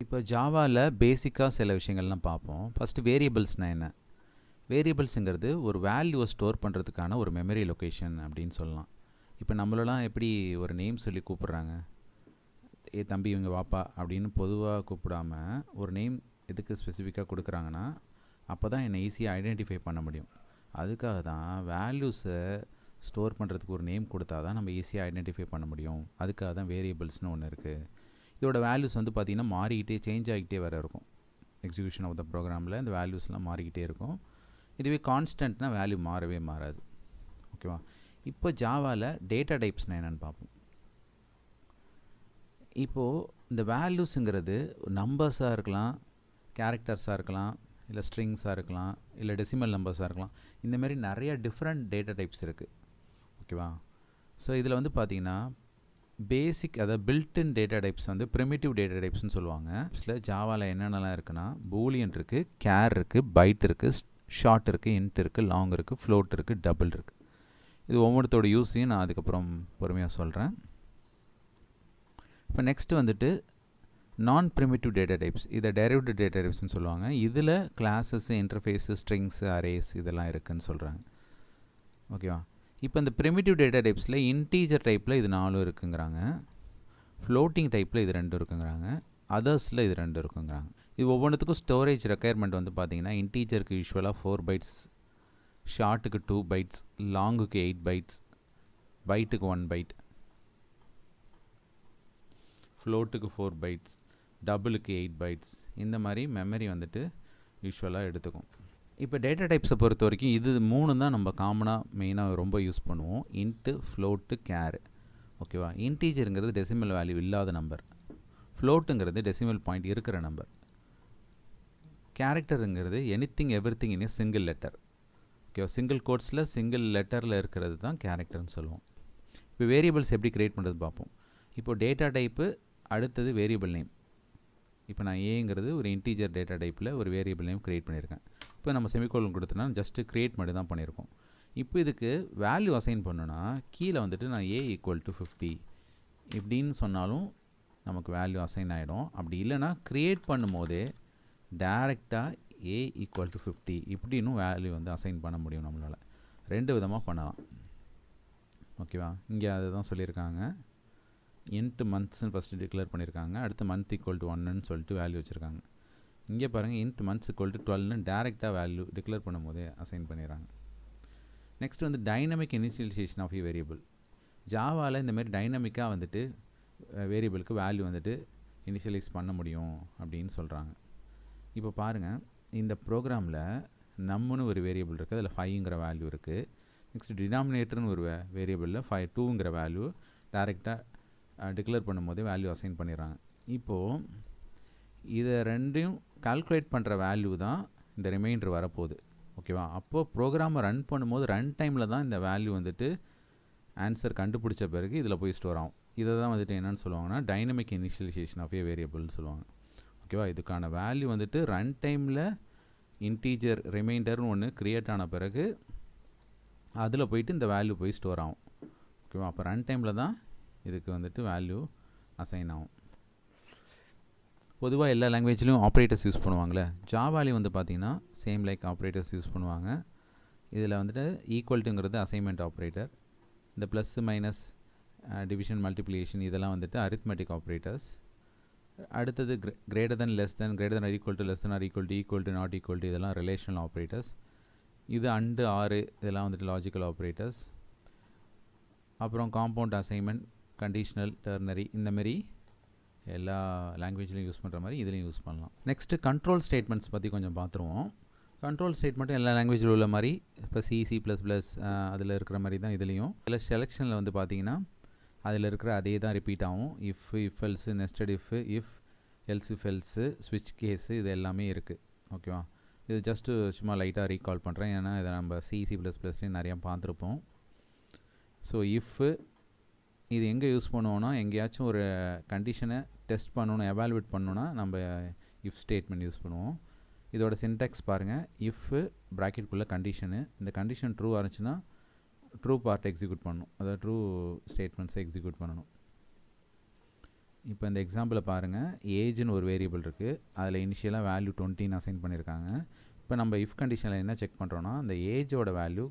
இப்போ ஜாவாவில் பேசிக்காக சில விஷயங்கள்லாம் பார்ப்போம். ஃபஸ்ட்டு வேரியபிள்ஸ்னால் என்ன? வேரியபிள்ஸுங்கிறது ஒரு வேல்யூவை ஸ்டோர் பண்ணுறதுக்கான ஒரு மெமரி லொக்கேஷன் அப்படின்னு சொல்லலாம். இப்போ நம்மளெல்லாம் எப்படி ஒரு நேம் சொல்லி கூப்பிட்றாங்க, ஏ தம்பி இவங்க வாப்பா அப்படின்னு பொதுவாக கூப்பிடாம ஒரு நேம் எதுக்கு ஸ்பெசிஃபிக்காக கொடுக்குறாங்கன்னா அப்போ தான் என்னை ஈஸியாக ஐடென்டிஃபை பண்ண முடியும். அதுக்காக தான் வேல்யூஸை ஸ்டோர் பண்ணுறதுக்கு ஒரு நேம் கொடுத்தா தான் நம்ம ஈஸியாக ஐடென்டிஃபை பண்ண முடியும். அதுக்காக தான் வேரியபிள்ஸ்னு ஒன்று இருக்குது. இதோட வேல்யூஸ் வந்து பார்த்திங்கன்னா மாறிக்கிட்டே சேஞ்ச் ஆகிக்கிட்டே வேறு இருக்கும். எக்ஸிக்யூஷன் ஆஃப் த ப்ரோக்ராமில் இந்த வேல்யூஸ்லாம் மாறிக்கிட்டே இருக்கும். இதுவே கான்ஸ்டன்ட்னா வேல்யூ மாறவே மாறாது. ஓகேவா? இப்போ ஜாவாவில் டேட்டா டைப்ஸ்னால் என்னென்னு பார்ப்போம். இப்போது இந்த வேல்யூஸுங்கிறது நம்பர்ஸாக இருக்கலாம், கேரக்டர்ஸாக இருக்கலாம், இல்லை ஸ்ட்ரிங்ஸாக இருக்கலாம், இல்லை டெசிமல் நம்பர்ஸாக இருக்கலாம். இந்தமாரி நிறைய டிஃப்ரெண்ட் டேட்டா டைப்ஸ் இருக்குது. ஓகேவா? ஸோ இதில் வந்து பார்த்திங்கன்னா பேசிக் அதாவது பில்ட்இன் டேட்டா டைப்ஸ் வந்து ப்ரிமிட்டிவ் டேட்டா டைப்ஸ்னு சொல்லுவாங்க. இதில் ஜாவாவில் என்னென்னலாம் இருக்குன்னா பூலியன் இருக்குது, கேர் இருக்குது, பைட் இருக்குது, ஷார்ட் இருக்குது, இன்ட் இருக்குது, லாங் இருக்குது, ஃப்ளோட் இருக்குது, டபுள் இருக்குது. இது ஒவ்வொருத்தோட யூஸையும் நான் அதுக்கப்புறம் பொறுமையாக சொல்கிறேன். இப்போ நெக்ஸ்ட்டு வந்துட்டு நான் ப்ரிமிட்டிவ் டேட்டா டைப்ஸ், இதை டெரைவ்டு டேட்டா டைப்ஸ்னு சொல்லுவாங்க. இதில் கிளாஸஸ், இன்டர்ஃபேஸு, ஸ்ட்ரிங்ஸு, அரேஸ் இதெல்லாம் இருக்குதுன்னு சொல்கிறாங்க. ஓகேவா? இப்போ இந்த ப்ரிமிட்டிவ் டேட்டா டைப்ஸில் இன்டீஜர் டைப்பில் இது 4 இருக்குங்கிறாங்க, ஃப்ளோட்டிங் டைப்பில் இது 2 இருக்குங்கிறாங்க, அதர்ஸில் இது 2 இருக்குங்கிறாங்க. இது ஒவ்வொன்றுத்துக்கும் ஸ்டோரேஜ் ரெக்குயர்மெண்ட் வந்து பார்த்திங்கன்னா இன்டீஜருக்கு யூஸ்வலாக 4 பைட்ஸ், ஷார்ட்டுக்கு 2 பைட்ஸ், லாங்குக்கு 8 பைட்ஸ், பைட்டுக்கு 1 பைட், ஃப்ளோட்டுக்கு 4 பைட்ஸ், டபுளுக்கு 8 பைட்ஸ். இந்த மாதிரி மெமரி வந்துட்டு யூஸ்வலாக எடுத்துக்கும். இப்போ டேட்டா டைப்ஸை பொறுத்த வரைக்கும் இது 3 தான் நம்ம காமனாக மெயினாக ரொம்ப யூஸ் பண்ணுவோம். Int, float, char. ஓகேவா? இன்டீஜருங்கிறது டெசிமல் வேல்யூ இல்லாத நம்பர், ஃப்ளோட்டுங்கிறது டெசிமல் பாயிண்ட் இருக்கிற நம்பர், கேரக்டருங்கிறது anything everything in a single letter. ஓகேவா? சிங்கிள் கோட்ஸில் சிங்கிள் லெட்டரில் இருக்கிறது தான் கேரக்டர்னு சொல்லுவோம். இப்போ வேரியபிள்ஸ் எப்படி க்ரியேட் பண்ணுறது பார்ப்போம். இப்போது டேட்டா டைப்பு அடுத்தது வேரியபிள் நேம். இப்போ நான் ஏங்கிறது ஒரு இன்டீஜர் டேட்டா டைப்பில் ஒரு வேரியபிள் நேம் க்ரியேட் பண்ணியிருக்கேன். இப்போ நம்ம செமிகோலன் கொடுத்தோன்னா ஜஸ்ட்டு க்ரியேட் மட்டும் தான் பண்ணியிருக்கோம். இப்போ இதுக்கு வேல்யூ அசைன் பண்ணோன்னா கீழே வந்துட்டு நான் ஏ ஈக்குவல் டு 50 இப்படின்னு சொன்னாலும் நமக்கு வேல்யூ அசைன் ஆகிடும். அப்படி இல்லைனா க்ரியேட் பண்ணும் போதே டேரெக்டாக ஏ ஈக்குவல் டு 50 இப்படின்னு வேல்யூ வந்து அசைன் பண்ண முடியும் நம்மளால். 2 விதமாக பண்ணலாம். ஓகேவா? இங்கே அதை தான் சொல்லியிருக்காங்க. இன்ட்டு மந்த்ஸ்ன்னு ஃபஸ்ட்டு டிக்ளேர் பண்ணியிருக்காங்க, அடுத்து மந்த் ஈக்குவல் டு 1ன்னு சொல்லிட்டு வேல்யூ வச்சுருக்காங்க. இங்கே பாருங்கள் இன்ட் மந்த்ஸ் ஈக்குவல் டு 12ன்னு டேரெக்டாக வேல்யூ டிக்ளேர் பண்ணும் போதே அசைன் பண்ணிடுறாங்க. நெக்ஸ்ட் வந்து டைனமிக் இனிஷியலைசேஷன் ஆஃப் வேரியபிள். ஜாவாவில் இந்தமாரி டைனமிக்காக வந்துட்டு வேரியபிளுக்கு வேல்யூ வந்துட்டு இனிஷியலைஸ் பண்ண முடியும் அப்படின்னு சொல்கிறாங்க. இப்போ பாருங்கள் இந்த ப்ரோக்ராமில் நம்முன்னு ஒரு வேரியபிள் இருக்குது, அதில் 5ங்கிற வேல்யூ இருக்குது. நெக்ஸ்ட் டினாமினேட்டர்னு ஒரு வேரியபிளில் 2ங்கிற வேல்யூ டேரெக்டாக டிக்ளேர் பண்ணும்போதே வேல்யூ அசைன் பண்ணிடுறாங்க. இப்போது இதை ரெண்டையும் கால்குலேட் பண்ணுற வேல்யூ தான் இந்த ரிமைண்டர் வரப்போகுது. ஓகேவா? அப்போது ப்ரோக்ராமை ரன் பண்ணும்போது ரன் டைமில் தான் இந்த வேல்யூ வந்துட்டு ஆன்சர் கண்டுபிடிச்ச பிறகு இதில் போய் ஸ்டோர் ஆகும். இதை தான் வந்துட்டு என்னென்னு சொல்லுவாங்கன்னா டைனமிக் இனிஷியலைசேஷன் ஆஃப் ஏ வேரியபிள்னு சொல்லுவாங்க. ஓகேவா? இதுக்கான வேல்யூ வந்துட்டு ரன் டைமில் இன்டீஜர் ரிமைண்டர்னு ஒன்று க்ரியேட் ஆன பிறகு அதில் போயிட்டு இந்த வேல்யூ போய் ஸ்டோர் ஆகும். ஓகேவா? அப்போ ரன் டைமில் தான் இதுக்கு வந்துட்டு வேல்யூ அசைன் ஆகும். பொதுவாக எல்லா லாங்குவேஜ்லையும் ஆப்ரேட்டர்ஸ் யூஸ் பண்ணுவாங்களே, ஜாவாலையும் வந்து பார்த்திங்கன்னா சேம் லைக் ஆப்ரேட்டர்ஸ் யூஸ் பண்ணுவாங்க. இதில் வந்துட்டு ஈக்குவல்ட்டுங்கிறது அசைன்மெண்ட் ஆப்ரேட்டர், இந்த ப்ளஸ் மைனஸ் டிவிஷன் மல்டிப்ளிகேஷன் இதெல்லாம் வந்துட்டு அரித்மெட்டிக் ஆப்ரேட்டர்ஸ். அடுத்தது greater than less than, greater than equal to, less than or equal to, equal to, not equal to இதெல்லாம் ரிலேஷனல் ஆப்ரேட்டர்ஸ். இது அண்டு ஆறு இதெல்லாம் வந்துட்டு லாஜிக்கல் ஆப்ரேட்டர்ஸ். அப்புறம் compound assignment, conditional, ternary இந்தமாரி எல்லா லாங்குவேஜ்லையும் யூஸ் பண்ணுற மாதிரி இதுலையும் யூஸ் பண்ணலாம். நெக்ஸ்ட்டு கண்ட்ரோல் ஸ்டேட்மெண்ட்ஸ் பற்றி கொஞ்சம் பார்த்துருவோம். கண்ட்ரோல் ஸ்டேட்மெண்ட்டும் எல்லா லாங்குவேஜில் உள்ள மாதிரி இப்போ C++ அதில் இருக்கிற மாதிரி தான் இதுலேயும். இதில் செலெக்ஷனில் வந்து பார்த்திங்கன்னா அதில் இருக்கிற அதே தான் ரிப்பீட் ஆகும். If, if else, nested if else if else, ஸ்விட்ச் கேஸு இது எல்லாமே இருக்குது. ஓகேவா? இது ஜஸ்ட்டு சும்மா லைட்டாக ரீகால் பண்ணுறேன், ஏன்னா இதை நம்ம C++லேயும் நிறையா பார்த்துருப்போம். ஸோ இஃப்பு இது எங்கே யூஸ் பண்ணுவோன்னா எங்கேயாச்சும் ஒரு கண்டிஷனை டெஸ்ட் பண்ணணும், எவாலுவேட் பண்ணணுன்னா நம்ம இஃப் ஸ்டேட்மெண்ட் யூஸ் பண்ணுவோம். இதோட சின்டாக்ஸ் பாருங்கள். இஃப்பு ப்ராக்கெட்டுக்குள்ளே கண்டிஷனு, இந்த கண்டிஷன் ட்ரூ இருந்துச்சுன்னா ட்ரூ பார்ட் எக்ஸிக்யூட் பண்ணணும், அதாவது ட்ரூ ஸ்டேட்மெண்ட்ஸை எக்ஸிக்யூட் பண்ணணும். இப்போ இந்த எக்ஸாம்பிளை பாருங்கள், ஏஜ்னு ஒரு வேரியபிள் இருக்குது, அதில் இனிஷியலாக வேல்யூ 20 அசைன் பண்ணியிருக்காங்க. இப்போ நம்ம இஃப் கண்டிஷனில் என்ன செக் பண்ணுறோன்னா, அந்த ஏஜோட value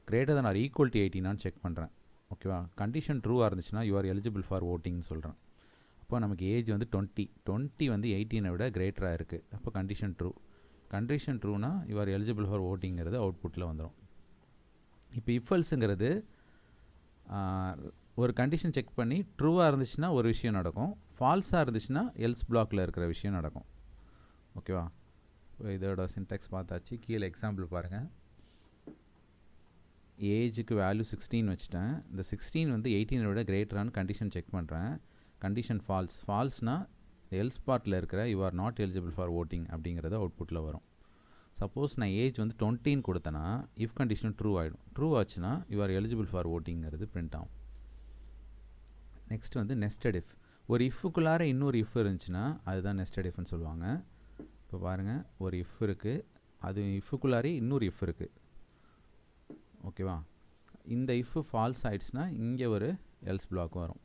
greater than or equal to 18 check பண்ணுறேன். ஓகேவா? கண்டிஷன் ட்ரூவாக இருந்துச்சுன்னா யூ ஆர் எலிஜிபிள் ஃபார் ஓட்டிங்னு சொல்கிறேன். அப்போ நமக்கு ஏஜ் வந்து 20 வந்து 18 விட கிரேட்டராக இருக்குது. அப்போ கண்டிஷன் ட்ரூ. கண்டிஷன் ட்ரூனா யூ ஆர் எலிஜிபிள் ஃபார் ஓட்டிங்கிறது அவுட்புட்டில் வந்துடும். இப்போ இஃபல்ஸுங்கிறது ஒரு கண்டிஷன் செக் பண்ணி ட்ரூவாக இருந்துச்சுன்னா ஒரு விஷயம் நடக்கும், ஃபால்ஸாக இருந்துச்சுன்னா எல்ஸ் பிளாக்கில் இருக்கிற விஷயம் நடக்கும். ஓகேவா? இதோட சின்டாக்ஸ் பார்த்தாச்சு. கீழே எக்ஸாம்பிள் பாருங்கள். ஏஜுக்கு வேல்யூ 16 வச்சுட்டேன். இந்த 16 வந்து 18 விட கிரேட்டரானு கண்டிஷன் செக் பண்ணுறேன். கண்டிஷன் ஃபால்ஸ்னால் எல்ஸ் பார்ட்டில் இருக்கிற you are not eligible for voting அப்படிங்கிறது அவுட்புட்டில் வரும். சப்போஸ் நான் ஏஜ் வந்து 20 கொடுத்தேன்னா இஃப் கண்டிஷன் ட்ரூ ஆகிடும். ட்ரூ ஆச்சுன்னா யூ ஆர் எலிஜிபிள் ஃபார் ஓட்டிங்கிறது பிரிண்ட் ஆகும். நெக்ஸ்ட் வந்து நெஸ்டட் இஃப். ஒரு இஃப்க்குள்ளார இன்னொரு இஃப் இருந்துச்சுன்னா அதுதான் நெஸ்டட் இஃப்னு சொல்லுவாங்க. இப்போ பாருங்கள், ஒரு இஃப் இருக்குது, அது இஃப்க்குள்ளாரே இன்னொரு இஃப் இருக்குது. ஓகேவா? இந்த இஃப் ஃபால்ஸ் ஆயிடுச்சுன்னா இங்கே ஒரு எல்ஸ் பிளாக் வரும்.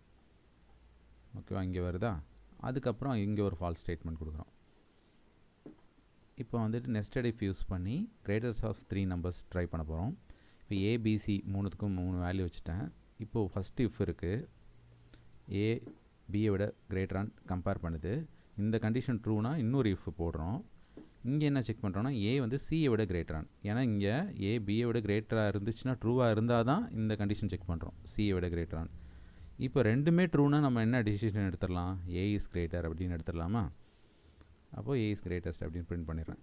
ஓகேவா? இங்கே வருதா? அதுக்கப்புறம் இங்கே ஒரு ஃபால்ஸ் ஸ்டேட்மெண்ட் கொடுக்குறோம். இப்போ வந்துட்டு நெஸ்டட் இஃப் யூஸ் பண்ணி கிரேட்டர்ஸ் ஆஃப் 3 நம்பர்ஸ் ட்ரை பண்ண போகிறோம். இப்போ ஏபிசி 3 வேல்யூ வச்சுட்டேன். இப்போது ஃபஸ்ட் இஃப் இருக்குது, ஏ பியை விட கிரேட்டரான் கம்பேர் பண்ணுது. இந்த கண்டிஷன் ட்ரூனா இன்னொரு இஃப் போடுறோம். இங்கே என்ன செக் பண்ணுறோன்னா ஏ வந்து சியை விட கிரேட்டரான். ஏன்னா இங்கே ஏ பியை விட கிரேட்டராக இருந்துச்சுன்னா ட்ரூவாக இருந்தால் தான் இந்த கண்டிஷன் செக் பண்ணுறோம், சியை விட கிரேட்டரான். இப்போ ரெண்டுமே ட்ரூனா நம்ம என்ன டிசிஷன் எடுத்துடலாம்? ஏ இஸ் கிரேட்டர் அப்படின்னு எடுத்துடலாமா? அப்போது ஏ இஸ் கிரேட்டஸ்ட் அப்படின்னு பிரிண்ட் பண்ணிடுறேன்.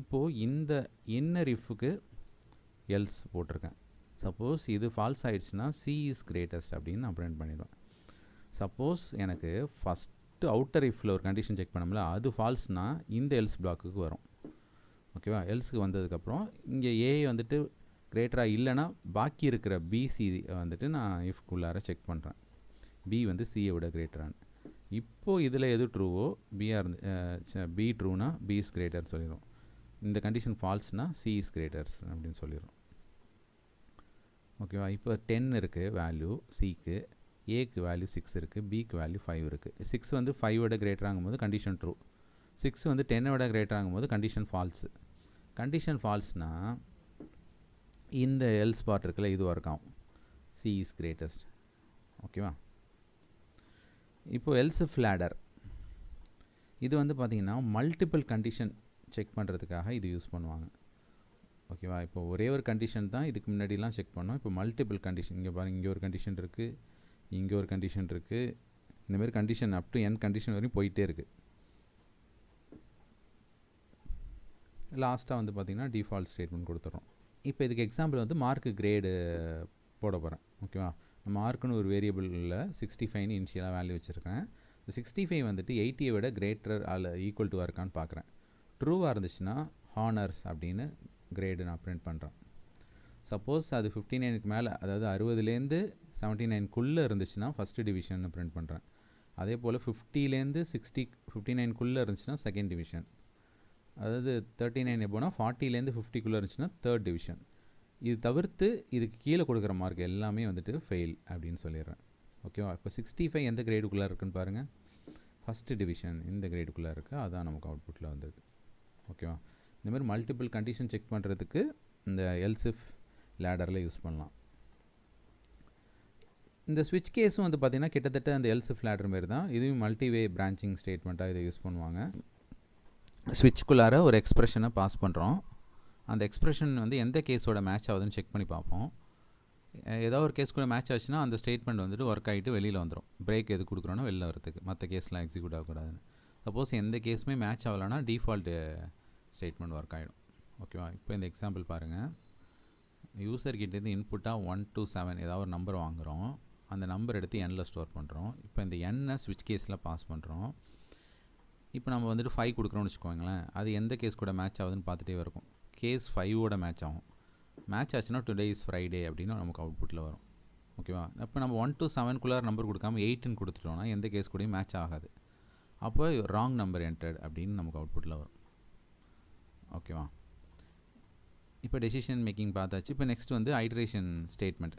இப்போது இந்த இன்னர் இஃப்க்கு எல்ஸ் போட்டிருக்கேன். சப்போஸ் இது ஃபால்ஸ் ஆகிடுச்சுன்னா சி இஸ் கிரேட்டஸ்ட் அப்படின்னு நான் பிரிண்ட் பண்ணிடுவேன். சப்போஸ் எனக்கு ஃபஸ்ட்டு அவுட்டர் இஃப்பில் ஒரு கண்டிஷன் செக் பண்ணோம்ல, அது ஃபால்ஸ்னால் இந்த எல்ஸ் பிளாக்குக்கு வரும். ஓகேவா? எல்ஸுக்கு வந்ததுக்கப்புறம் இங்கே ஏ வந்துட்டு கிரேட்டராக இல்லைன்னா பாக்கி இருக்கிற பிசி வந்துட்டு நான் இஃப்குள்ளார செக் பண்ணுறேன். பி வந்து சியை விட கிரேட்டரான். இப்போது இதில் எது ட்ரூவோ பிஆர் பி ட்ரூனா பி இஸ் கிரேட்டர்னு சொல்லிடும். இந்த கண்டிஷன் ஃபால்ஸ்னால் சி இஸ் கிரேட்டர்ஸ் அப்படின்னு சொல்லிடும். ஓகேவா? இப்போ 10 இருக்குது வேல்யூ சிக்கு, ஏக்கு வேல்யூ 6 இருக்குது, பிக்கு வேல்யூ 5 இருக்குது. 6 வந்து 5 விட கிரேட்டராகும் போது கண்டிஷன் ட்ரூ, 6 வந்து 10 விட கிரேட்டராகும் போது கண்டிஷன் ஃபால்ஸு. கண்டிஷன் ஃபால்ஸ்னால் இந்த எல்ஸ் பார்ட் இருக்குல்ல, இது ஒர்க் ஆகும், சி இஸ் கிரேட்டஸ்ட். ஓகேவா? இப்போது எல்ஸ் இஃப் லேடர் இது வந்து பார்த்திங்கன்னா மல்டிபிள் கண்டிஷன் செக் பண்ணுறதுக்காக இது யூஸ் பண்ணுவாங்க. ஓகேவா? இப்போ ஒரே ஒரு கண்டிஷன் தான் இதுக்கு முன்னாடிலாம் செக் பண்ணோம். இப்போ மல்டிபிள் கண்டிஷன், இங்கே பாருங்கள், இங்கே ஒரு கண்டிஷன் இருக்குது, இங்கே ஒரு கண்டிஷன் இருக்குது, இந்தமாரி condition up to n condition வரையும் போயிட்டே இருக்குது. லாஸ்ட்டாக வந்து பார்த்திங்கன்னா டிஃபால்ட் ஸ்டேட்மெண்ட் கொடுத்துட்றோம். இப்போ இதுக்கு எக்ஸாம்பிள் வந்து மார்க்கு கிரேடு போட போகிறேன். ஓகேவா? மார்க்குன்னு ஒரு வேரியபிளில் 65 இனிஷியலாக வேல்யூ வச்சுருக்கேன். இந்த 65 வந்துட்டு 80 விட கிரேட்டர் ஈக்குவல் டு இருக்கான்னு பார்க்குறேன். ட்ரூவாக இருந்துச்சுன்னா ஹானர்ஸ் அப்படின்னு கிரேடு நான் பிரிண்ட் பண்ணுறேன். சப்போஸ் அது 59க்கு மேலே, அதாவது 60லேருந்து 79க்குள்ளே இருந்துச்சுன்னா ஃபஸ்ட்டு டிவிஷன் பிரிண்ட் பண்ணுறேன். அதே போல் 50லேருந்து 59க்குள்ளே இருந்துச்சுன்னா செகண்ட் டிவிஷன். அதாவது 39 எப்போனா 40லேருந்து 50க்குள்ளே இருந்துச்சுன்னா தேர்ட் டிவிஷன். இது தவிர்த்து இதுக்கு கீழே கொடுக்குற மார்க் எல்லாமே வந்துட்டு ஃபெயில் அப்படின்னு சொல்லிடுறேன். ஓகேவா? இப்போ 65 எந்த கிரேடுக்குள்ளே இருக்குன்னு பாருங்கள், ஃபஸ்ட்டு டிவிஷன் இந்த கிரேடுக்குள்ளே இருக்குது, அதுதான் நமக்கு அவுட்புட்டில் வந்திருக்கு. ஓகேவா? இந்தமாதிரி மல்டிபிள் கண்டிஷன் செக் பண்ணுறதுக்கு இந்த எல்ஸ் இஃப் லேடரில் யூஸ் பண்ணலாம். இந்த ஸ்விட்ச் கேஸும் வந்து பார்த்திங்கன்னா கிட்டத்தட்ட அந்த எல்ஸ் இஃப் லேடர் மாரி தான். இதுவும் மல்டிவே பிரான்ச்சிங் ஸ்டேட்மெண்ட்டாக இதை யூஸ் பண்ணுவாங்க. ஸ்விட்ச்குள்ளார ஒரு எக்ஸ்ப்ரெஷனை பாஸ் பண்ணுறோம். அந்த எக்ஸ்ப்ரெஷன் வந்து எந்த கேஸோட மேட்ச் ஆகுதுன்னு செக் பண்ணி பார்ப்போம். ஏதாவது ஒரு கேஸ் கூட மேட்ச் ஆச்சுன்னா அந்த ஸ்டேட்மெண்ட் வந்துட்டு ஒர்க் ஆகிட்டு வெளியில் வந்துடும். பிரேக் எது கொடுக்குறோன்னா வெளில வரதுக்கு, மற்ற கேஸ்லாம் எக்ஸிக்யூட் ஆகக்கூடாதுன்னு. சப்போஸ் எந்த கேஸுமே மேட்ச் ஆகலைன்னா டிஃபால்ட்டு ஸ்டேட்மெண்ட் ஒர்க் ஆகிடும். ஓகேவா? இப்போ இந்த எக்ஸாம்பிள் பாருங்கள். யூசர்கிட்டேருந்து இன்புட்டாக 1 to 7 ஏதாவது ஒரு நம்பர் வாங்குகிறோம். அந்த நம்பர் எடுத்து எண்ணில் ஸ்டோர் பண்ணுறோம். இப்போ இந்த எண்ணை ஸ்விட்ச் கேஸில் பாஸ் பண்ணுறோம். இப்போ நம்ம வந்துட்டு 5 கொடுக்குறோம்னு வச்சுக்கோங்களேன். அது எந்த கேஸ் கூட மேட்ச் ஆகுதுன்னு பார்த்துட்டே இருக்கும். கேஸ் 5ஓட மேட்ச் ஆகும். மேட்ச் ஆச்சுன்னா டுடே இஸ் ஃப்ரைடே அப்படின்னு நமக்கு அவுட்புட்டில் வரும். ஓகேவா? இப்போ நம்ம 1 to 7 நம்பர் கொடுக்காம 8ன்னு கொடுத்துட்டோம்னா எந்த கேஸ் கூடயும் மேட்ச் ஆகாது. அப்போ ராங் நம்பர் என்டர்ட் அப்படின்னு நமக்கு அவுட்புட்டில் வரும். ஓகேவா? இப்போ டெசிஷன் மேக்கிங் பார்த்தாச்சு. இப்போ நெக்ஸ்ட் வந்து ஐட்ரேஷன் ஸ்டேட்மெண்ட்.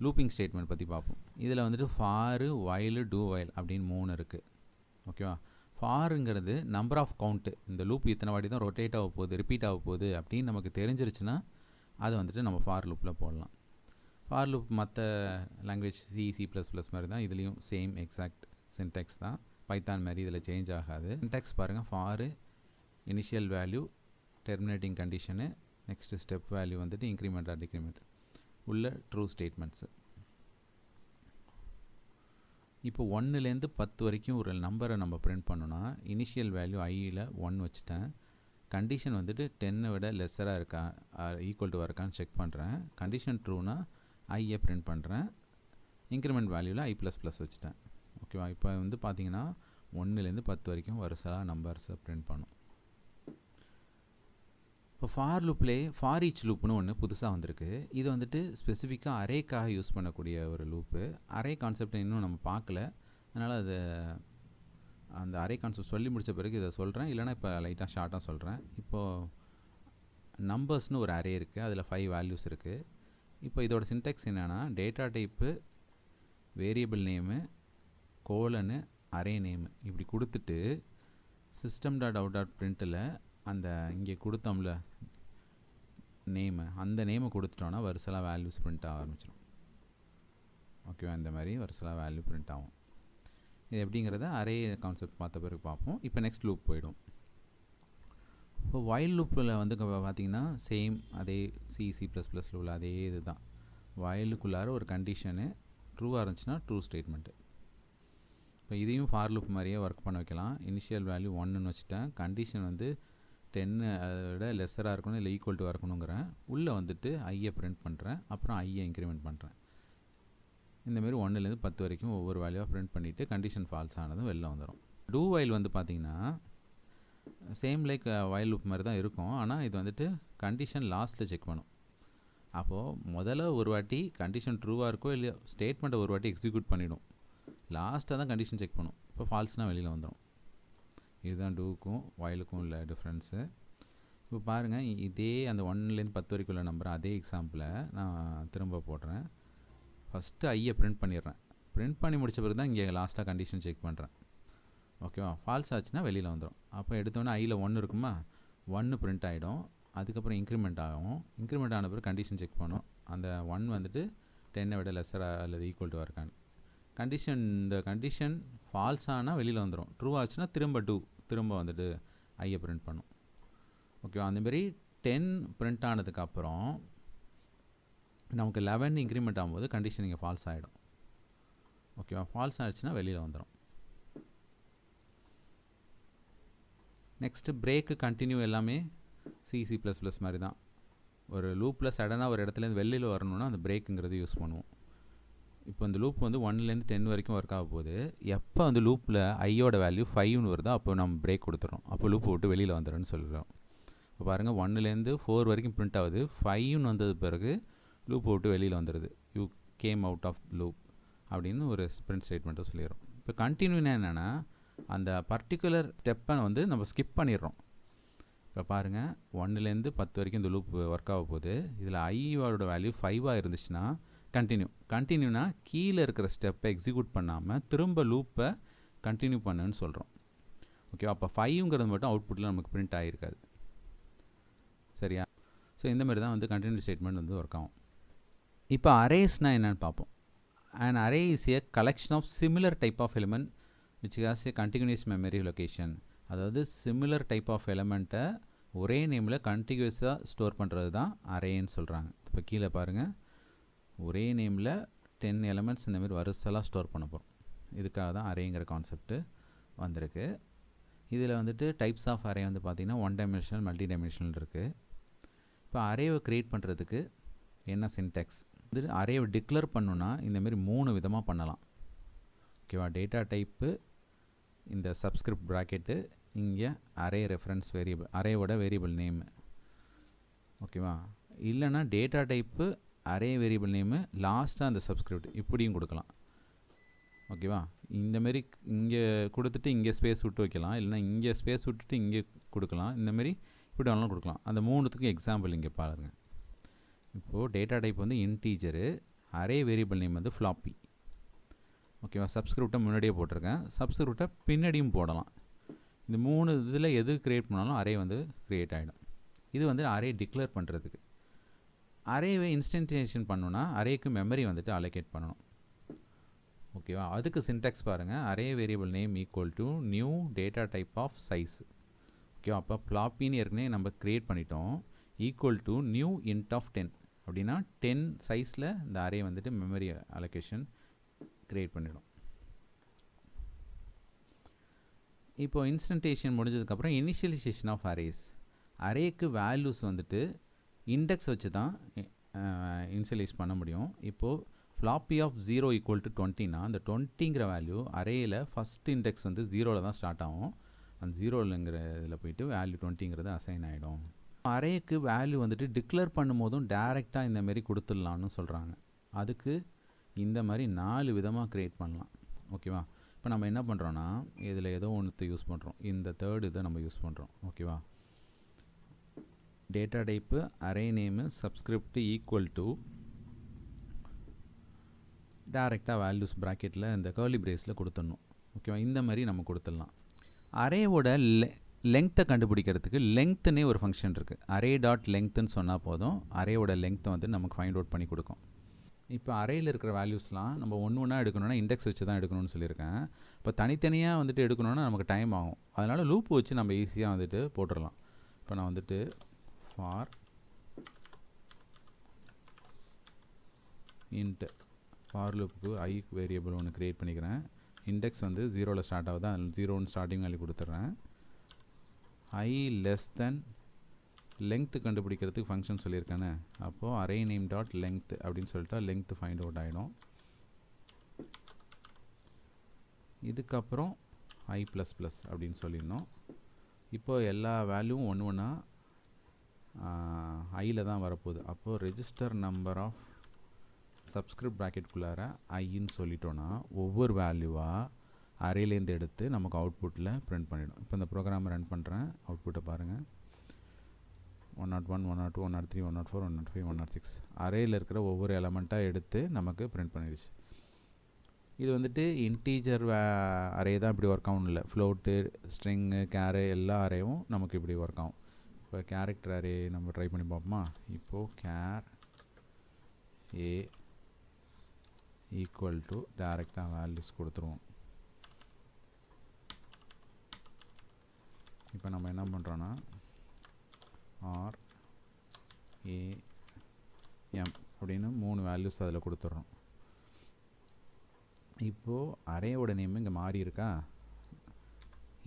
லூப்பிங் ஸ்டேட்மெண்ட் பற்றி பார்ப்போம். இதில் வந்துட்டு ஃபாரு, வைலு, டூ வைல் அப்படின்னு 3 இருக்குது. ஓகேவா? ஃபாருங்கிறது நம்பர் ஆஃப் கவுண்ட்டு, இந்த லூப் இத்தனை வாட்டி தான் ரொட்டேட் ஆக போகுது, ரிப்பீட் ஆக போகுது அப்படின்னு நமக்கு தெரிஞ்சிருச்சுன்னா அதை வந்துட்டு நம்ம ஃபார் லூப்பில் போடலாம். ஃபார் லூப் மற்ற லாங்குவேஜ் C++ மாதிரி தான் இதுலேயும் சேம் எக்ஸாக்ட் சின்டெக்ஸ் தான். பைத்தான் மாதிரி இதில் சேஞ்ச் ஆகாது. சின்டெக்ஸ் பாருங்கள், for initial value, terminating condition, next step value வந்துட்டு இன்க்ரிமெண்ட் ஆர் டிக்ரிமெண்ட் உள்ள ட்ரூ ஸ்டேட்மெண்ட்ஸு. இப்போ 1லேருந்து 10 வரைக்கும் ஒரு நம்பரை நம்ம பிரிண்ட் பண்ணோன்னா இனிஷியல் வேல்யூ ஐயில் 1 வச்சுட்டேன். கண்டிஷன் வந்துட்டு 10 விட லெஸ்ஸராக இருக்கா ஈக்குவல் டு இருக்கான்னு செக் பண்ணுறேன். கண்டிஷன் ட்ரூனா ஐயை பிரிண்ட் பண்ணுறேன். இன்க்ரிமெண்ட் வேல்யூவில் I++ வச்சுட்டேன். ஓகேவா? இப்போ வந்து பார்த்தீங்கன்னா 1லேருந்து 10 வரைக்கும் வரிசையாக நம்பர்ஸை பிரிண்ட் பண்ணும். இப்போ ஃபார் லூப்லேயே ஃபார் ஈச் லூப்னு ஒன்று புதுசாக வந்திருக்கு. இது வந்துட்டு ஸ்பெசிஃபிக்காக அரேக்காக யூஸ் பண்ணக்கூடிய ஒரு லூப்பு. அரே கான்செப்ட் இன்னும் நம்ம பார்க்கல, அதனால் அது அந்த அரே கான்செப்ட் சொல்லி முடித்த பிறகு இதை சொல்கிறேன், இல்லைனா இப்போ லைட்டாக ஷார்ட்டாக சொல்கிறேன். இப்போது நம்பர்ஸ்னு ஒரு அரே இருக்குது, அதில் 5 வேல்யூஸ் இருக்குது. இப்போ இதோட சின்டெக்ஸ் என்னென்னா, data type, variable name, colon, array name இப்படி கொடுத்துட்டு system.out.println அந்த இங்கே கொடுத்தோம்ல நேமு, அந்த நேமை கொடுத்துட்டோன்னா வரிசலாக வேல்யூஸ் பிரிண்ட் ஆக ஆரம்பிச்சிடும். ஓகேவா? இந்த மாதிரி வரிசலாக வேல்யூ பிரிண்ட் ஆகும். இது எப்படிங்கிறத அரே கான்செப்ட் பார்த்த பிறகு பார்ப்போம். இப்போ நெக்ஸ்ட் லூப் போயிடும். இப்போ வைல் லூப்பில் வந்து பார்த்திங்கன்னா சேம் அதே C++ல் உள்ள அதே இது தான். வயலுக்குள்ளார ஒரு கண்டிஷனு ட்ரூவாக இருந்துச்சுன்னா ட்ரூ ஸ்டேட்மெண்ட்டு. இப்போ இதையும் ஃபார் லூப் மாதிரியே ஒர்க் பண்ண வைக்கலாம். இனிஷியல் வேல்யூ 1ன்னு வச்சுட்டேன். கண்டிஷன் வந்து 10 அதை விட லெஸ்ஸராக இருக்கணும் இல்லை ஈக்குவல் டு இருக்கணுங்கிறேன். உள்ளே வந்துட்டு ஐயை பிரிண்ட் பண்ணுறேன், அப்புறம் ஐயை இன்க்ரிமெண்ட் பண்ணுறேன். இந்தமாரி 1லேருந்து 10 வரைக்கும் ஒவ்வொரு வேல்யூவாக பிரிண்ட் பண்ணிவிட்டு கண்டிஷன் ஃபால்ஸ் ஆனதும் வெளில வந்துடும். டூ வைல் வந்து பார்த்திங்கன்னா சேம் லைக் வைல் லூப் மாதிரி தான் இருக்கும். ஆனால் இது வந்துட்டு கண்டிஷன் லாஸ்ட்டில் செக் பண்ணும். அப்போது முதல்ல ஒரு வாட்டி கண்டிஷன் ட்ரூவாக இருக்கோ இல்லையோ ஸ்டேட்மெண்ட்டை ஒரு வாட்டி எக்ஸிக்யூட் பண்ணிவிடும். லாஸ்ட்டாக தான் கண்டிஷன் செக் பண்ணும். இப்போ ஃபால்ஸ்னால் வெளியில் வந்துடும். இதுதான் டூக்கும் வயலுக்கும் உள்ள டிஃப்ரென்ஸு. இப்போ பாருங்கள், இதே அந்த 1லேருந்து 10 வரைக்கும் உள்ள நம்பர் அதே எக்ஸாம்பிளை நான் திரும்ப போடுறேன். ஃபஸ்ட்டு ஐயை பிரிண்ட் பண்ணிடுறேன். பிரிண்ட் பண்ணி முடித்த பிறகு தான் இங்கே லாஸ்ட்டாக கண்டிஷன் செக் பண்ணுறேன். ஓகேவா? ஃபால்ஸ் ஆச்சுன்னா வெளியில் வந்துடும். அப்போ எடுத்தோன்னே ஐயில் 1 இருக்குமா, 1 பிரிண்ட் ஆகிடும். அதுக்கப்புறம் இன்க்ரிமெண்ட் ஆகும். இன்க்ரிமெண்ட் ஆன பிறகு கண்டிஷன் செக் பண்ணும். அந்த 1 வந்துட்டு 10 விட லெஸ்ஸராக அல்லது ஈக்குவல் டு இருக்கான்னு. இந்த கண்டிஷன் ஃபால்ஸ் ஆனால் வெளியில் வந்துடும். ட்ரூ ஆச்சுன்னா திரும்ப வந்துட்டு ஐயை பிரிண்ட் பண்ணும். ஓகேவா? அந்தமாரி 10 பிரிண்ட் ஆனதுக்கப்புறம் நமக்கு 11 இன்க்ரிமெண்ட் ஆகும்போது கண்டிஷன் இங்கே ஃபால்ஸ் ஆகிடும். ஓகேவா? ஃபால்ஸ் ஆகிடுச்சுன்னா வெளியில் வந்துடும். நெக்ஸ்ட்டு பிரேக்கு, கண்டினியூ எல்லாமே C++ மாதிரி தான். ஒரு லூப்பில் சடனாக ஒரு இடத்துலேருந்து வெளியில் வரணுன்னா அந்த பிரேக்குங்கிறது யூஸ் பண்ணுவோம். இப்போ இந்த லூப் வந்து 1லேருந்து 10 வரைக்கும் ஒர்க் ஆக போகுது. எப்போ அந்த லூப்பில் ஐயோட வேல்யூ 5ன்னு வருதோ அப்போ நம்ம பிரேக் கொடுத்துறோம். அப்போ லூப் விட்டு வெளியில் வந்துடும்னு சொல்கிறோம். இப்போ பாருங்கள், 1லேருந்து 4 வரைக்கும் பிரிண்ட் ஆகுது. 5ன்னு வந்தது பிறகு லூப் விட்டு வெளியில் வந்துடுது. You came out of loop அப்படின்னு ஒரு பிரிண்ட் ஸ்டேட்மெண்ட்டை சொல்லிடுறோம். இப்போ கண்டினியூனா என்னென்னா, அந்த பர்டிகுலர் ஸ்டெப்பை வந்து நம்ம ஸ்கிப் பண்ணிடுறோம். இப்போ பாருங்கள், 1லேருந்து 10 வரைக்கும் இந்த லூப் ஒர்க் ஆக போகுது. இதில் ஐயோட வேல்யூ 5ஆக இருந்துச்சுன்னா கண்டினியூனா கீழே இருக்கிற ஸ்டெப்பை எக்ஸிக்யூட் பண்ணாமல் திரும்ப லூப்பை கண்டினியூ பண்ணுன்னு சொல்கிறோம். ஓகேவா? அப்போ 5ங்கிறது மட்டும் அவுட்புட்டில் நமக்கு பிரிண்ட் ஆகிருக்காது. சரியா? ஸோ இந்த மாதிரி தான் வந்து கண்டினியூ ஸ்டேட்மெண்ட் வந்து ஒர்க் ஆகும். இப்போ அரேஸ்னால் என்னென்னு பார்ப்போம். An array is a collection of similar type of element which has a continuous memory location. அதாவது சிமிலர் டைப் ஆஃப் எலமெண்ட்டை ஒரே நேமில் கண்டினியூஸாக ஸ்டோர் பண்ணுறது தான் அரேன்னு சொல்கிறாங்க. இப்போ கீழே பாருங்கள், ஒரே நேமில் 10 எலமெண்ட்ஸ் இந்தமாரி வரிசலாக ஸ்டோர் பண்ண போகிறோம். இதுக்காக தான் அரேங்கிற கான்செப்ட்டு வந்திருக்கு. இதில் வந்துட்டு டைப்ஸ் ஆஃப் அரே வந்து பார்த்திங்கன்னா 1 டைமென்ஷனல், மல்டி டைமென்ஷனல் இருக்குது. இப்போ அரேவை க்ரியேட் பண்ணுறதுக்கு என்ன சின்டெக்ஸ், இது அரேவை டிக்ளேர் பண்ணணுன்னா இந்தமாரி 3 விதமாக பண்ணலாம். ஓகேவா? டேட்டா டைப்பு, இந்த சப்ஸ்கிரிப்ட் ப்ராக்கெட்டு, இங்கே அரே ரெஃபரன்ஸ் வேரியபிள், அரேவோட வேரியபிள் நேமு. ஓகேவா? இல்லைனா data type, array variable name, லாஸ்ட்டாக அந்த சப்ஸ்கிரிப்ட் இப்படியும் கொடுக்கலாம். ஓகேவா? இந்தமாரி இங்கே கொடுத்துட்டு இங்கே ஸ்பேஸ் விட்டு வைக்கலாம், இல்லைனா இங்கே ஸ்பேஸ் விட்டுட்டு இங்கே கொடுக்கலாம். இந்தமாரி இப்படி வேணாலும் கொடுக்கலாம். அந்த 3த்துக்கும் எக்ஸாம்பிள் இங்கே பாருங்கள். இப்போது டேட்டா டைப் வந்து இன்டீஜரு, அரே வேரியபிள் நேம் வந்து ஃப்ளாப்பி. ஓகேவா, சப்ஸ்கிரிப்டை முன்னாடியே போட்டிருக்கேன், சப்ஸ்கிரிப்டை பின்னாடியும் போடலாம். இந்த 3 இதில் எது க்ரியேட் பண்ணாலும் அரே வந்து க்ரியேட் ஆகிடும். இது வந்து அரே டிக்ளேர் பண்ணுறதுக்கு. அரேவை இன்ஸ்டன்டேஷன் பண்ணணுன்னா அரேக்கு மெமரி வந்துட்டு அலோகேட் பண்ணணும். ஓகேவா, அதுக்கு சின்டாக்ஸ் பாருங்கள், array variable name equal to new data type of size. ஓகேவா, அப்போ ஃப்ளாப்பின்னு ஏற்கனவே நம்ம க்ரியேட் பண்ணிட்டோம். Equal to new int of 10 அப்படின்னா 10 சைஸில் இந்த அரே வந்துட்டு மெமரி அலோகேஷன் க்ரியேட் பண்ணிடும். இப்போ இன்ஸ்டன்டேஷன் முடிஞ்சதுக்கப்புறம் இனிஷியலைசேஷன் ஆஃப் அரேஸ். அரேக்கு வேல்யூஸ் வந்துட்டு இண்டெக்ஸ் வச்சு தான் இனிஷியலைஸ் பண்ண முடியும். இப்போது ஃப்ளாப்பி ஆஃப் 0 ஈக்குவல் டு 20னா அந்த 20ங்கிற வேல்யூ அரேயில் ஃபஸ்ட் இண்டெக்ஸ் வந்து 0ல் தான் ஸ்டார்ட் ஆகும். அந்த 0ங்கிற இதில் போயிட்டு வேல்யூ 20ங்கிறது அசைன் ஆகிடும். அரேக்கு வேல்யூ வந்துட்டு டிக்ளேர் பண்ணும்போதும் டேரெக்டாக இந்தமாரி கொடுத்துடலான்னு சொல்கிறாங்க. அதுக்கு இந்த மாதிரி 4 விதமாக க்ரியேட் பண்ணலாம். ஓகேவா, இப்போ நம்ம என்ன பண்ணுறோன்னா இதில் ஏதோ ஒன்று யூஸ் பண்ணுறோம், இந்த தேர்ட் இதை நம்ம யூஸ் பண்ணுறோம். ஓகேவா, data type array name subscript equal to டேரெக்டாக வேல்யூஸ் ப்ராக்கெட்டில் இந்த கர்லி பிரேஸில் கொடுத்துடணும். ஓகேவா, இந்த மாதிரி நம்ம கொடுத்துடலாம். அரேவோட லெங்க்த்தை கண்டுபிடிக்கிறதுக்கு லெங்க்த்துனே ஒரு ஃபங்க்ஷன் இருக்குது. அரே டாட் லெங்க்த்துன்னு சொன்னால் போதும், அரேவோட லெங்க்த்தை வந்து நமக்கு ஃபைண்ட் அவுட் பண்ணி கொடுக்கும். இப்போ அரேயில் இருக்கிற வேல்யூஸ்லாம் நம்ம ஒன்றா எடுக்கணும்னா இண்டெக்ஸ் வச்சு தான் எடுக்கணும்னு சொல்லியிருக்கேன். இப்போ தனித்தனியாக வந்துட்டு எடுக்கணும்னா நமக்கு டைம் ஆகும். அதனால் லூப் வச்சு நம்ம ஈஸியாக வந்துட்டு போட்டுடலாம். இப்போ நான் வந்துட்டு ஃபார் இன்ட் ஃபார் லூப்புக்கு ஐ வேரியபிள் ஒன்று க்ரியேட் பண்ணிக்கிறேன். இண்டெக்ஸ் வந்து 0ல் ஸ்டார்ட் ஆகுது, அதில் 0ன்னு ஸ்டார்டிங் வேல்யூ கொடுத்துட்றேன். ஐ லெஸ் தென் லெங்க்த்து கண்டுபிடிக்கிறதுக்கு ஃபங்க்ஷன் சொல்லியிருக்கேனே, அப்போது அரே நேம் டாட் லெங்க்த் அப்படின்னு சொல்லிட்டா லெங்க்த்து ஃபைண்ட் அவுட் ஆகிடும். இதுக்கப்புறம் ஐ ப்ளஸ் ப்ளஸ் அப்படின்னு சொல்லிடணும். இப்போது எல்லா வேல்யூவும் ஒன்று ஒன்றா ஐயில் தான் வரப்போகுது. அப்போது ரெஜிஸ்டர் நம்பர் ஆஃப் சப்ஸ்கிரிப்ட் ப்ராக்கெட்டுக்குள்ளார ஐன்னு சொல்லிட்டோன்னா ஒவ்வொரு வேல்யூவாக அரேலேருந்து எடுத்து நமக்கு அவுட்புட்டில் பிரிண்ட் பண்ணிடும். இப்போ இந்த ப்ரோக்ராமை ரன் பண்ணுறேன், அவுட்புட்டை பாருங்கள். 101, 102, 103, 104, 105, 106 அரேயில் இருக்கிற ஒவ்வொரு எலமெண்ட்டாக எடுத்து நமக்கு பிரிண்ட் பண்ணிடுச்சு. இது வந்துட்டு இன்டீஜர் அரே தான் இப்படி ஒர்க் ஆகும் இல்லை, ஃப்ளோட்டு, ஸ்ட்ரிங்கு, கேரு எல்லா அரேவும் நமக்கு இப்படி ஒர்க் ஆகும். இப்போ கேரக்டர் அரே நம்ம ட்ரை பண்ணி பார்ப்போமா. இப்போது கேர் ஏ ஈக்குவல் டு டேரெக்டாக வேல்யூஸ் கொடுத்துருவோம். இப்போ நம்ம என்ன பண்ணுறோன்னா ஆர் ஏ எம் அப்படின்னு 3 வேல்யூஸ் அதில் கொடுத்துட்றோம். இப்போது அரேவோட நேம் இங்கே மாறி இருக்கா,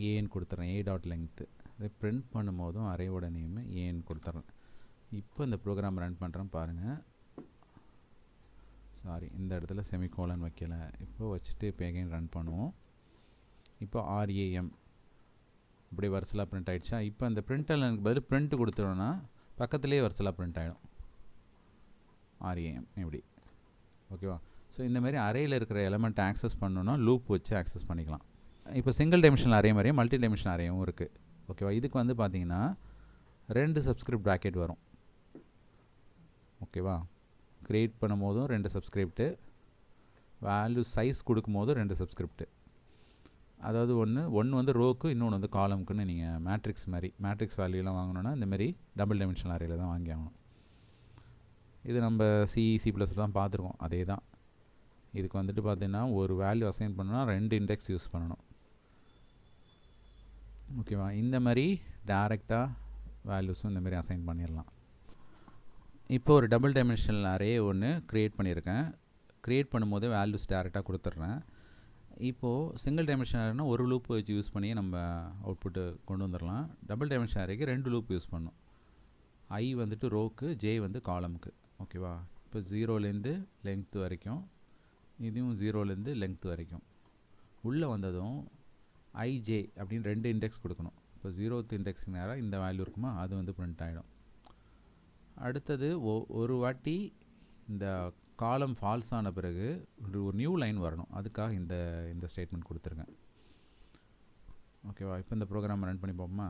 ஏன்னு கொடுத்துட்றேன், ஏ டாட் லெங்க்த்து. அதை பிரிண்ட் பண்ணும்போதும் அரேவோட நேமு ஏன்னு கொடுத்துட்றேன். இப்போ இந்த ப்ரோக்ராம் ரன் பண்ணுறேன் பாருங்கள். சாரி, இந்த இடத்துல செமிகோலன் வைக்கலை. இப்போ வச்சுட்டு இப்போ எகைன் ரன் பண்ணுவோம். இப்போ ஆர்ஏஎம் இப்படி வரிசலாக பிரிண்ட் ஆகிடுச்சா. இப்போ அந்த பிரிண்டலுக்கு பதில் பிரிண்ட் கொடுத்துட்டோன்னா பக்கத்துலேயே வரிசலாக பிரிண்ட் ஆகிடும் ஆர்ஏஎம் இப்படி. ஓகேவா, ஸோ இந்தமாரி அரேயில் இருக்கிற எலமெண்ட் ஆக்சஸ் பண்ணணுன்னா லூப் வச்சு ஆக்சஸ் பண்ணிக்கலாம். இப்போ சிங்கிள் டைமென்ஷனல் அரே மாதிரியே மல்டி டைமென்ஷனல் அரேயும் இருக்குது. ஓகேவா, இதுக்கு வந்து பார்த்தீங்கன்னா 2 சப்ஸ்கிரிப்ட் ப்ராக்கெட் வரும். ஓகேவா, க்ரியேட் பண்ணும் போதும் 2 சப்ஸ்கிரிப்ட்டு, வேல்யூ சைஸ் கொடுக்கும் போதும் 2 சப்ஸ்கிரிப்ட்டு. அதாவது ஒன்று வந்து ரோக்கு, இன்னொன்று வந்து காலமுக்குன்னு நீங்கள் மேட்ரிக்ஸ் மாதிரி மேட்ரிக்ஸ் வேல்யூலாம் வாங்கணுன்னா இந்தமாரி டபுள் டைமென்ஷனல் அரேயில் தான் வாங்கி ஆகணும். இது நம்ம சி ப்ளஸ் தான் பார்த்துருக்கோம், அதே தான். இதுக்கு வந்துட்டு பார்த்தீங்கன்னா ஒரு வேல்யூ அசைன் பண்ணணும்னா 2 இண்டெக்ஸ் யூஸ் பண்ணணும். ஓகேவா, இந்த மாதிரி டேரெக்டாக வேல்யூஸும் இந்தமாரி அசைன் பண்ணிடலாம். இப்போ ஒரு டபுள் டைமென்ஷனல் அரே ஒன்று க்ரியேட் பண்ணியிருக்கேன். க்ரியேட் பண்ணும்போது வேல்யூஸ் டேரெக்டாக கொடுத்துட்றேன். இப்போது சிங்கிள் டைமென்ஷன் அரேனா ஒரு லூப் வச்சு யூஸ் பண்ணி நம்ம அவுட்புட்டு கொண்டு வந்துடலாம். டபுள் டைமென்ஷன் அரேக்கு 2 லூப் யூஸ் பண்ணணும். ஐ வந்துட்டு ரோக்கு, ஜே வந்து காலமுக்கு. ஓகேவா, இப்போ 0லேருந்து லெங்க்த் வரைக்கும், இதுவும் 0லேருந்து லெங்க்த் வரைக்கும். உள்ளே வந்ததும் ஐஜே அப்படின்னு 2 இண்டெக்ஸ் கொடுக்கணும். இப்போ 0th இண்டெக்ஸுக்கு நேராக இந்த வேல்யூ இருக்குமா, அது வந்து பிரிண்ட் ஆகிடும். அடுத்தது ஒரு வாட்டி இந்த காலம் ஃபால்ஸ் ஆன பிறகு ஒரு நியூ லைன் வரணும், அதுக்காக இந்த ஸ்டேட்மெண்ட் கொடுத்துருங்க. ஓகேவா, இப்போ இந்த ப்ரோக்ராம் ரன் பண்ணி பார்ப்போமா.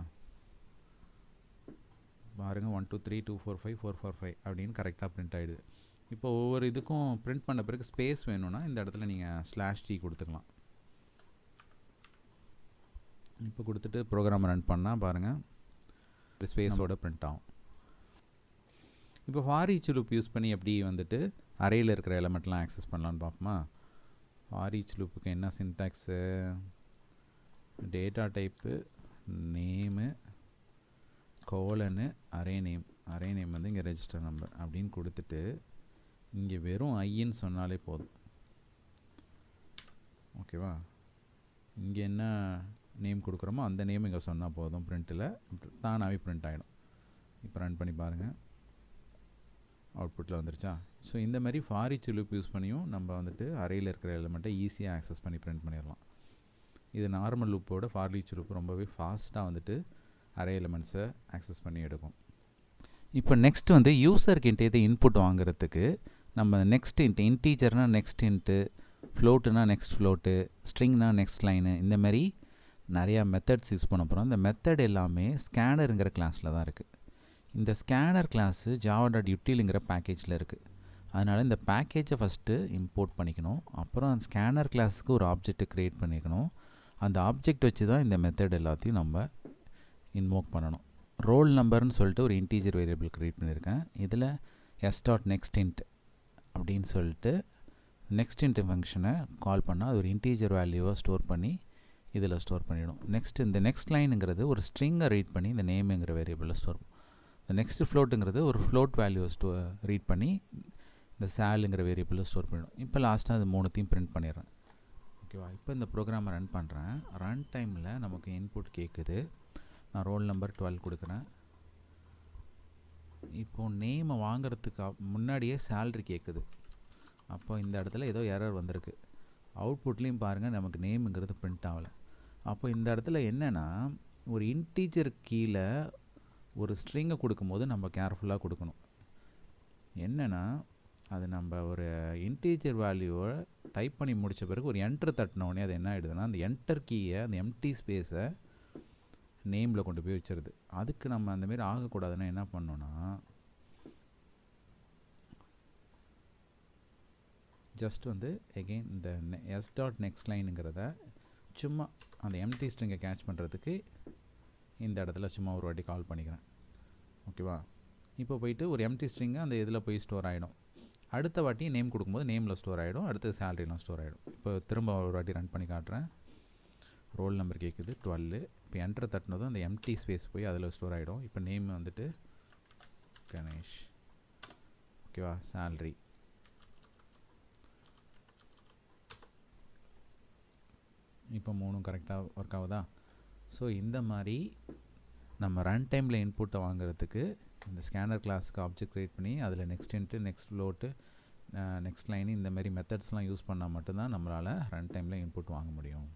பாருங்கள் 1 2 3 2 4 5 4 4 5 அப்படின்னு கரெக்டாக பிரிண்ட் ஆகிடுது. இப்போ ஒவ்வொரு இதுக்கும் பிரிண்ட் பண்ண பிறகு ஸ்பேஸ் வேணும்னா இந்த இடத்துல நீங்கள் /t கொடுத்துக்கலாம். இப்போ கொடுத்துட்டு ப்ரோக்ராம் ரன் பண்ணால் பாருங்கள் ஸ்பேஸோட பிரிண்ட் ஆகும். இப்போ ஃபார் ஈச் லூப் யூஸ் பண்ணி எப்படி வந்துட்டு அரேயில் இருக்கிற எலமெண்ட்லாம் ஆக்சஸ் பண்ணலான்னு பார்ப்போமா. ஃபார் ஈச் லூப்புக்கு என்ன syntax, data type name colon array name வந்து இங்கே ரெஜிஸ்டர் நம்பர் அப்படின்னு கொடுத்துட்டு இங்கே வெறும் ஐன்னு சொன்னாலே போதும். ஓகேவா, இங்கே என்ன நேம் கொடுக்குறோமோ அந்த நேம் இங்கே சொன்னால் போதும், பிரிண்ட்டில் தானாகவே பிரிண்ட் ஆகிடும். இப்போ ரன் பண்ணி பாருங்கள், அவுட்புட்டில் வந்துருச்சா. ஸோ இந்த மாதிரி ஃபார் ஈச் லூப் யூஸ் பண்ணியும் நம்ம வந்துட்டு அரேயில் இருக்கிற எலிமெண்ட்டை ஈஸியாக ஆக்சஸ் பண்ணி பிரிண்ட் பண்ணிடலாம். இது நார்மல் லூப்போட ஃபார் ஈச் லூப் ரொம்பவே ஃபாஸ்ட்டாக வந்துட்டு அரே எலிமெண்ட்ஸை ஆக்சஸ் பண்ணி எடுக்கும். இப்போ நெக்ஸ்ட் வந்து யூசர்கிட்ட இது இன்புட் வாங்குறதுக்கு நம்ம நெக்ஸ்ட் இன்டீஜர்னால் நெக்ஸ்ட் இன்ட்டு, ஃப்ளோட்டுனா நெக்ஸ்ட் ஃப்ளோட்டு, ஸ்ட்ரிங்னா நெக்ஸ்ட் லைனு, இந்த மாதிரி நிறையா மெத்தட்ஸ் யூஸ் பண்ண போகிறோம். இந்த மெத்தட் எல்லாமே ஸ்கேனருங்கிற கிளாஸில் தான் இருக்குது. இந்த ஸ்கேனர் கிளாஸு java.utilங்கிற பேக்கேஜில் இருக்குது. அதனால் இந்த பேக்கேஜை ஃபஸ்ட்டு இம்போர்ட் பண்ணிக்கணும். அப்புறம் அந்த ஸ்கேனர் கிளாஸுக்கு ஒரு ஆப்ஜெக்ட்டை க்ரியேட் பண்ணிக்கணும். அந்த ஆப்ஜெக்ட் வச்சு தான் இந்த மெத்தட் எல்லாத்தையும் நம்ம இன்வோக் பண்ணணும். ரோல் நம்பர்னு சொல்லிட்டு ஒரு இன்டீஜர் வேரியபிள் க்ரியேட் பண்ணியிருக்கேன். இதில் s.nextInt அப்படின்னு சொல்லிட்டு nextInt ஃபங்க்ஷனை கால் பண்ணால் அது ஒரு இன்டீஜர் வேல்யூவை ஸ்டோர் பண்ணி இதில் ஸ்டோர் பண்ணிவிடும். நெக்ஸ்ட் இந்த நெக்ஸ்ட் லைனுங்கிறது ஒரு ஸ்ட்ரிங்கை ரீட் பண்ணி இந்த நேமுங்கிற வேரியபிளில் ஸ்டோர் பண்ணும். இந்த நெக்ஸ்ட் ஃப்ளோட்டுங்கிறது ஒரு ஃப்ளோட் வேல்யூவை ரீட் பண்ணி இந்த சாலுங்கிற வேரியபிளில் ஸ்டோர் பண்ணிடும். இப்போ லாஸ்ட்டாக அது மூணுத்தையும் பிரிண்ட் பண்ணிடுறேன். ஓகேவா, இப்போ இந்த ப்ரோக்ராமை ரன் பண்ணுறேன். ரன் டைமில் நமக்கு இன்புட் கேட்குது. நான் ரோல் நம்பர் 12 கொடுக்குறேன். இப்போது நேமை வாங்கிறதுக்கு முன்னாடியே சேல்ரி கேட்குது. அப்போ இந்த இடத்துல ஏதோ எரர் வந்திருக்கு. அவுட்புட்லேயும் பாருங்கள் நமக்கு நேமுங்கிறது பிரிண்ட் ஆகலை. அப்போ இந்த இடத்துல என்னென்னா, ஒரு இன்டீஜர் கீழே ஒரு ஸ்ட்ரிங்கை கொடுக்கும்போது நம்ம கேர்ஃபுல்லாக கொடுக்கணும். என்னென்னா, அது நம்ம ஒரு இன்டீஜர் வேல்யூவை டைப் பண்ணி முடித்த பிறகு ஒரு என்டர் தட்டினோடனே அது என்ன ஆகிடுதுன்னா, அந்த என்டர் கீயை, அந்த எம்டி ஸ்பேஸை நேமில் கொண்டு போய் வச்சிருது. அதுக்கு நம்ம அந்தமாரி ஆகக்கூடாதுன்னா என்ன பண்ணோன்னா, ஜஸ்ட் வந்து எகெயின் இந்த s.nextLineங்கிறத சும்மா அந்த எம்டி ஸ்ட்ரிங்கை கேட்ச் பண்ணுறதுக்கு இந்த இடத்துல சும்மா ஒரு வாட்டி கால் பண்ணிக்கிறேன். ஓகேவா, இப்போ போயிட்டு ஒரு எம்டி ஸ்ட்ரிங்கை அந்த இதில் போய் ஸ்டோர் ஆகிடும். அடுத்த வாட்டி நேம் கொடுக்கும்போது நேமில் ஸ்டோர் ஆகிடும், அடுத்து சேலரிலாம் ஸ்டோர் ஆகிடும். இப்போ திரும்ப ஒரு வாட்டி ரன் பண்ணி காட்டுறேன். ரோல் நம்பர் கேட்குது 12. இப்போ என்டர் தட்டினதும் அந்த எம்டி ஸ்பேஸ் போய் அதில் ஸ்டோர் ஆகிடும். இப்போ நேம் வந்துட்டு கணேஷ். ஓகேவா, சேலரி. இப்போ மூணும் கரெக்டாக ஒர்க் ஆகுதா. ஸோ இந்த மாதிரி நம்ம ரன் டைமில் இன்புட்டை வாங்குறதுக்கு இந்த ஸ்கேனர் கிளாஸுக்கு ஆப்ஜெக்ட் க்ரியேட் பண்ணி அதில் next into, next float, next line, இந்த மாதிரி மெத்தட்ஸ்லாம் யூஸ் பண்ணால் மட்டும்தான் நம்மளால் ரன் டைமில் இன்புட் வாங்க முடியும்.